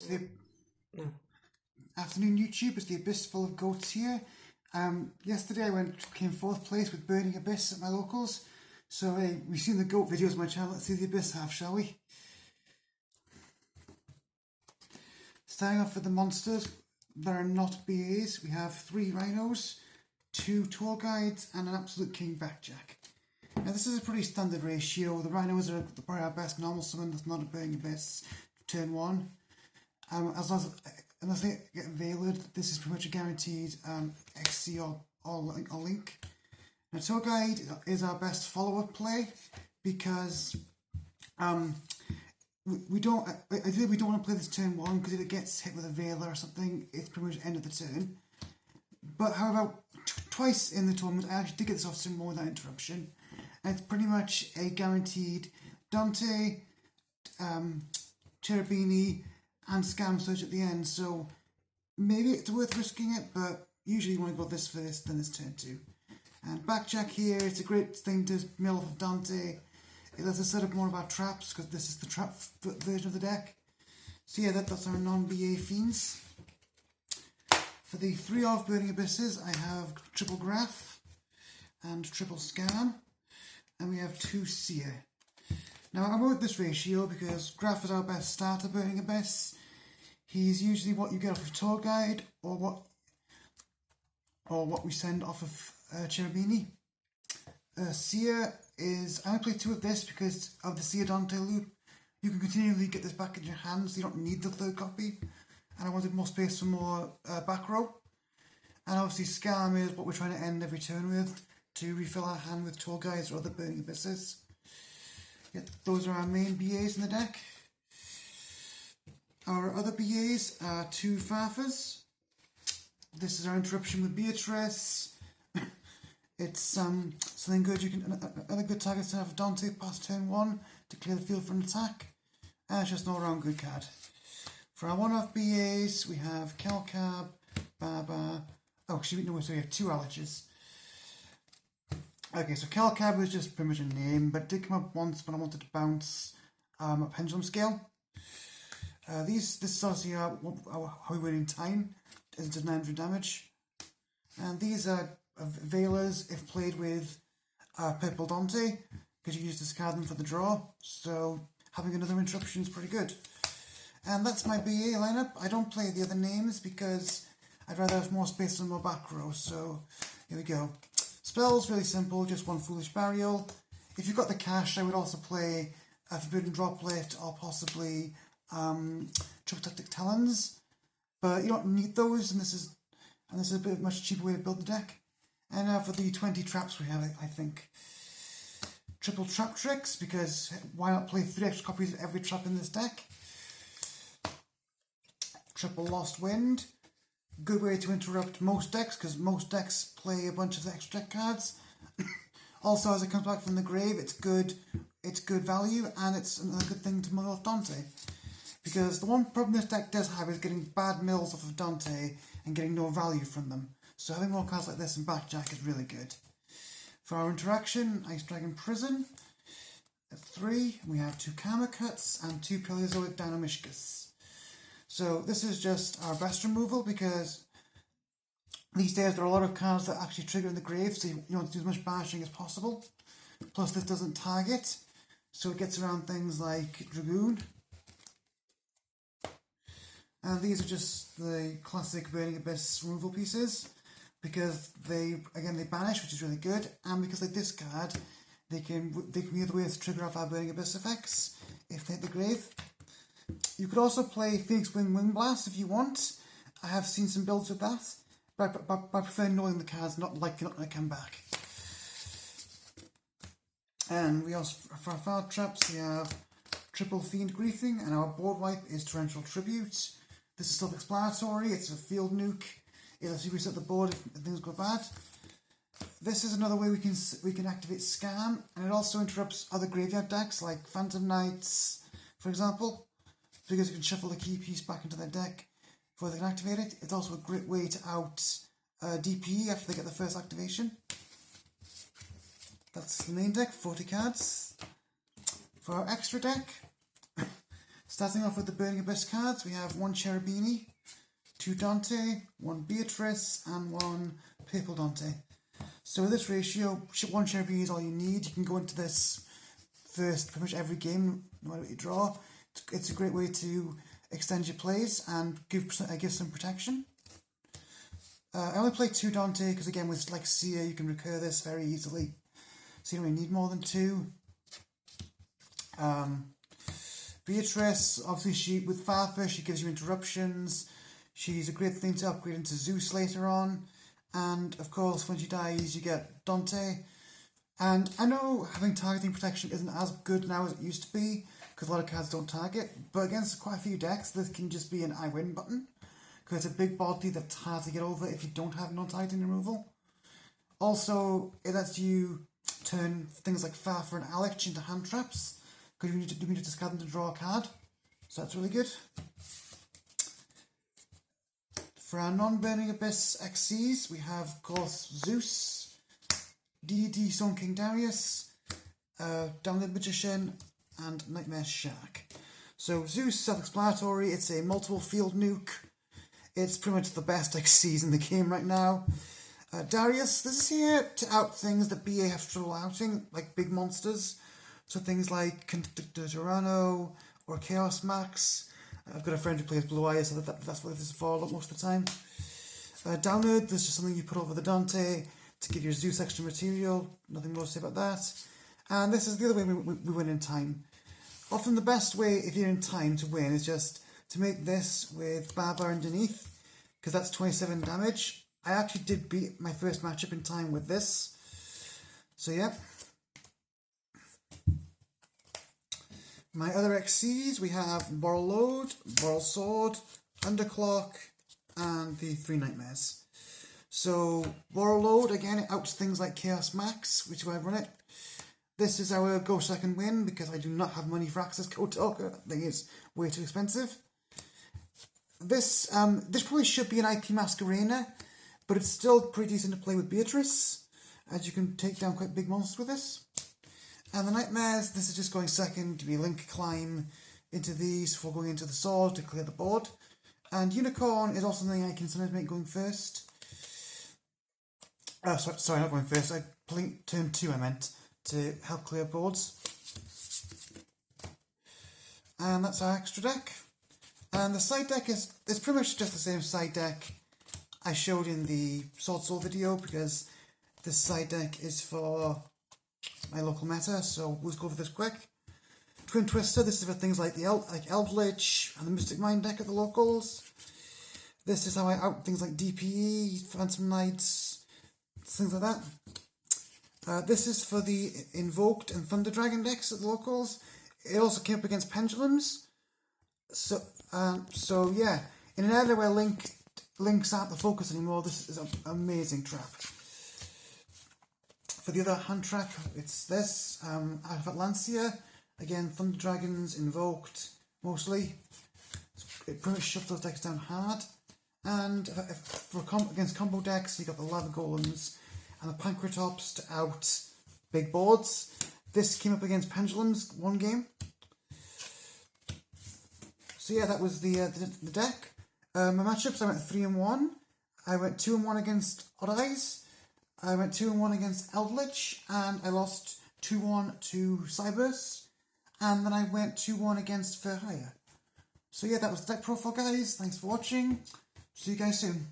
The afternoon YouTube, it's the Abyss full of goats here. Yesterday I came fourth place with Burning Abyss at my locals. So we've seen the goat videos on my channel, let's see the Abyss half, shall we? Starting off with the monsters that are not BAs, we have 3 rhinos, 2 tour guides and an absolute king Backjack. Now this is a pretty standard ratio. The rhinos are probably our best normal summon that's not a Burning Abyss, turn 1. Unless they get Veiled, this is pretty much a guaranteed XC or Link. Now Tour Guide is our best follow-up play because we don't want to play this turn 1 because if it gets hit with a Veiler or something, it's pretty much end of the turn. But however, twice in the tournament I actually did get this off turn 1 without interruption, and it's pretty much a guaranteed Dante, Cherubini and Scam Surge at the end, so maybe it's worth risking it, but usually you want to go this first, then this turn 2. And Backjack here, it's a great thing to mill off of Dante. It lets us set up more of our traps, because this is the trap version of the deck. So yeah, that's our non-BA fiends. For the 3 of Burning Abysses, I have triple Graph and triple Scam, and we have 2 Seer. Now I wrote this ratio because Graph is our best starter Burning Abyss. He's usually what you get off of Tour Guide or what we send off of Cherubini. Seer is, I only play 2 of this because of the Seer Dante loop. You can continually get this back in your hand, so you don't need the 3rd copy. And I wanted more space for more back row. And obviously Scam is what we're trying to end every turn with to refill our hand with Tour Guides or other Burning Abysses. Yeah, those are our main BAs in the deck. Our other BAs are 2 Farfas. This is our interruption with Beatrice. It's something good. You can other good targets to have Dante past turn 1 to clear the field for an attack. And it's just an all-round good card. For our one-off BAs, we have Kelcab, Baba. Oh, actually, no, so we have 2 Aliches. Okay, so Kelcab was just pretty much a name, but it did come up once when I wanted to bounce a Pendulum Scale. This is obviously how we win in time, as it does 900 damage. And these are Veilers if played with Purple Dante, because you use to discard them for the draw, so having another interruption is pretty good. And that's my BA lineup. I don't play the other names because I'd rather have more space on my back row, so here we go. Spells, really simple, just 1 Foolish Burial. If you've got the cash, I would also play a Forbidden Droplet or possibly Triple Tactic Talons, but you don't need those, and this is a bit much cheaper way to build the deck. And now for the 20 traps we have, I think triple Trap Tricks, because why not play 3 extra copies of every trap in this deck? Triple Lost Wind, good way to interrupt most decks, because most decks play a bunch of extra deck cards. Also, as it comes back from the grave, it's good value, and it's another good thing to mill off Dante. Because the one problem this deck does have is getting bad mills off of Dante and getting no value from them. So having more cards like this and Backjack is really good. For our interaction, Ice Dragon Prison. At 3, we have 2 Karma Cuts and 2 Paleozoic Dino-Mishkas. So this is just our best removal because these days there are a lot of cards that actually trigger in the grave, so you want to do as much bashing as possible. Plus this doesn't target, so it gets around things like Dragoon. And these are just the classic Burning Abyss removal pieces, because they banish, which is really good, and because they discard, they can be the ways to trigger off our Burning Abyss effects if they hit the grave. You could also play Phoenix Wing Blast if you want. I have seen some builds with that, but I prefer knowing the cards, not liking it when I come back. And we also, for our file traps, we have Triple Fiend Griefing, and our board wipe is Torrential Tribute. This is self-explanatory, it's a field nuke. It lets you reset the board if things go bad. This is another way we can activate Scam, and it also interrupts other graveyard decks like Phantom Knights, for example, because you can shuffle the key piece back into their deck before they can activate it. It's also a great way to out DPE after they get the first activation. That's the main deck, 40 cards. For our extra deck, Starting off with the Burning Abyss cards, we have 1 Cherubini, 2 Dante, 1 Beatrice, and 1 Purple Dante. So with this ratio, 1 Cherubini is all you need. You can go into this first pretty much every game, no matter what you draw. It's a great way to extend your plays and give some protection. I only play 2 Dante because again with like Seer you can recur this very easily, so you don't really need more than 2. Beatrice, obviously with Farfa she gives you interruptions. She's a great thing to upgrade into Zeus later on, and of course when she dies you get Dante. And I know having targeting protection isn't as good now as it used to be because a lot of cards don't target, but against quite a few decks this can just be an I win button. Because it's a big body that's hard to get over if you don't have non-targeting removal. Also, it lets you turn things like Farfa and Alex into hand traps, because you need to discard them to draw a card. So that's really good. For our non-Burning Abyss XCs, we have, of course, Zeus, DDD Stone King Darius, Download Magician, and Nightmare Shark. So Zeus, self-explanatory, it's a multiple field nuke. It's pretty much the best XCs in the game right now. Darius, this is here to out things that BA have trouble outing, like big monsters. So things like Tyranno or Chaos Max. I've got a friend who plays Blue Eyes, so that's what this is for most of the time. Download, this is something you put over the Dante to give your Zeus extra material. Nothing more to say about that. And this is the other way we win in time. Often the best way, if you're in time to win, is just to make this with Barbar underneath, because that's 27 damage. I actually did beat my first matchup in time with this. So yeah. My other XCs, we have Moral Load, Moral Sword, Underclock, and the 3 Nightmares. So Moral Load, again, it outs things like Chaos Max, which is why I run it. This is our go second win, because I do not have money for Access Code Talker. That thing is way too expensive. This probably should be an IP Masquerena, but it's still pretty decent to play with Beatrice, as you can take down quite big monsters with this. And the Nightmares, this is just going second to be Link Climb into these before going into the sword to clear the board. And Unicorn is also something I can sometimes make going first. Sorry, not going first. Turn 2 I meant, to help clear boards. And that's our extra deck. And the side deck is pretty much just the same side deck I showed in the Sword Soul video, because this side deck is for my local meta, so we'll just go over this quick. Twin Twister, this is for things like the Eldritch and the Mystic Mind deck at the locals. This is how I out things like DPE, Phantom Knights, things like that. This is for the Invoked and Thunder Dragon decks at the locals. It also came up against Pendulums. So yeah, in an area where Links aren't the focus anymore, this is an amazing trap. For the other hand trap, it's this. I've got Lancia, again, Thunder Dragons, Invoked, mostly. It pretty much shuts those decks down hard. And against combo decks, you got the Lava Golems and the Pancratops to out big boards. This came up against Pendulums one game. So yeah, that was the deck. My matchups, I went 3-1. I went 2-1 against Odd Eyes. I went 2-1 against Eldritch, and I lost 2-1 to Cybers. And then I went 2-1 against Fair Hire. So yeah, that was the deck profile, guys. Thanks for watching. See you guys soon.